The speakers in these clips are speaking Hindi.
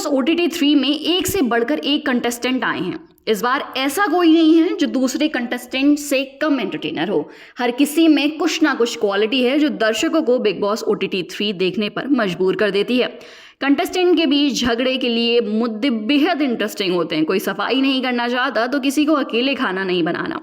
बॉस OTT 3 में एक से बढ़कर एक कंटेस्टेंट आए हैं। इस बार ऐसा कोई नहीं है जो दूसरे कंटेस्टेंट से कम एंटरटेनर हो। हर किसी में कुछ ना कुछ क्वालिटी है जो दर्शकों को बिग बॉस OTT 3 देखने पर मजबूर कर देती है। कंटेस्टेंट के बीच झगड़े के लिए मुद्दे बेहद इंटरेस्टिंग होते हैं। कोई सफाई नहीं करना चाहता तो किसी को अकेले खाना नहीं बनाना।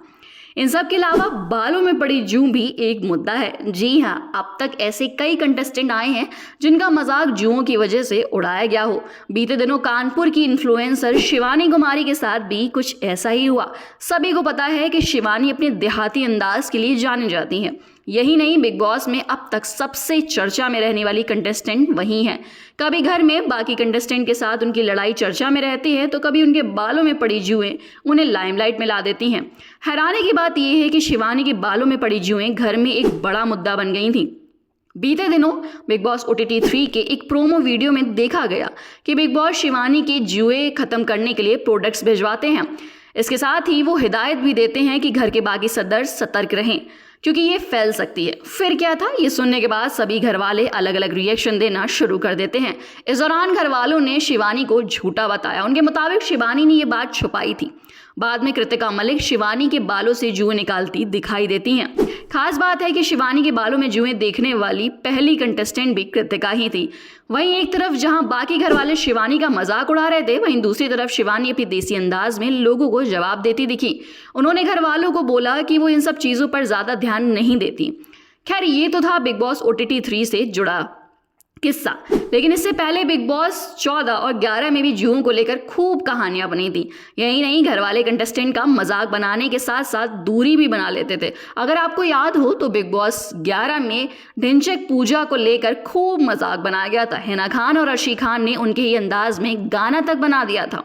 इन सब के अलावा बालों में पड़ी जूं भी एक मुद्दा है। जी हाँ, अब तक ऐसे कई कंटेस्टेंट आए हैं जिनका मजाक जुओं की वजह से उड़ाया गया हो। बीते दिनों कानपुर की इन्फ्लुएंसर शिवानी कुमारी के साथ भी कुछ ऐसा ही हुआ। सभी को पता है कि शिवानी अपने देहाती अंदाज के लिए जानी जाती हैं। यही नहीं, बिग बॉस में अब तक सबसे चर्चा में रहने वाली कंटेस्टेंट वही हैं। कभी घर में बाकी कंटेस्टेंट के साथ उनकी लड़ाई चर्चा में रहती है तो कभी उनके बालों में पड़ी जुएं उन्हें लाइमलाइट में ला देती हैं। हैरानी की बात यह है कि शिवानी के बालों में पड़ी जुएं घर में एक बड़ा मुद्दा बन गई थी। बीते दिनों बिग बॉस OTT 3 के एक प्रोमो वीडियो में देखा गया कि बिग बॉस शिवानी के जुए खत्म करने के लिए प्रोडक्ट्स भिजवाते हैं। इसके साथ ही वो हिदायत भी देते हैं कि घर के बाकी सदस्य सतर्क रहें क्योंकि ये फैल सकती है। फिर क्या था, ये सुनने के बाद सभी घर वाले अलग अलग रिएक्शन देना शुरू कर देते हैं। इस दौरान घर वालों ने शिवानी को झूठा बताया। उनके मुताबिक शिवानी ने ये बात छुपाई थी। बाद में कृतिका मलिक शिवानी के बालों से जुएं निकालती दिखाई देती हैं। खास बात है कि शिवानी के बालों में जुएं देखने वाली पहली कंटेस्टेंट भी कृतिका ही थी। वहीं एक तरफ जहां बाकी घर वाले शिवानी का मजाक उड़ा रहे थे, वहीं दूसरी तरफ शिवानी अपनी देसी अंदाज में लोगों को जवाब देती दिखी। उन्होंने घर वालों को बोला कि वो इन सब चीजों पर ज्यादा ध्यान नहीं देती। खैर, ये तो था बिग बॉस OTT 3 से जुड़ा किस्सा, लेकिन इससे पहले बिग बॉस 14 और 11 में भी जुओं को लेकर खूब कहानियां बनी थी। यही नहीं, घर वाले कंटेस्टेंट का मजाक बनाने के साथ साथ दूरी भी बना लेते थे। अगर आपको याद हो तो बिग बॉस 11 में ढिंचैक पूजा को लेकर खूब मजाक बनाया गया था। हिना खान और अर्शी खान ने उनके ही अंदाज में गाना तक बना दिया था।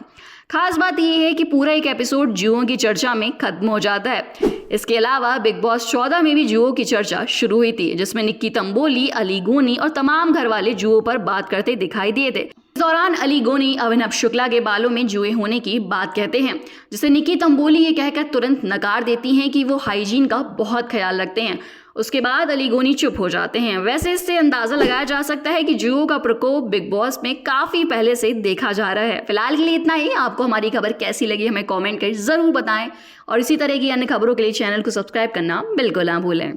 खास बात यह है कि पूरा एक एपिसोड जुओं की चर्चा में खत्म हो जाता है। इसके अलावा बिग बॉस 14 में भी जुओं की चर्चा शुरू हुई थी, जिसमें निक्की तंबोली, अली गोनी और तमाम घर वाले जुओं पर बात करते दिखाई दिए थे। इस दौरान अली गोनी अभिनव शुक्ला के बालों में जुए होने की बात कहते हैं, जिसे निक्की तंबोली ये कहकर तुरंत नकार देती हैं कि वो हाइजीन का बहुत ख्याल रखते हैं। उसके बाद अली गोनी चुप हो जाते हैं। वैसे इससे अंदाजा लगाया जा सकता है कि जुओं का प्रकोप बिग बॉस में काफी पहले से देखा जा रहा है। फिलहाल के लिए इतना ही। आपको हमारी खबर कैसी लगी हमें कमेंट कर जरूर बताएं और इसी तरह की अन्य खबरों के लिए चैनल को सब्सक्राइब करना बिल्कुल ना भूलें।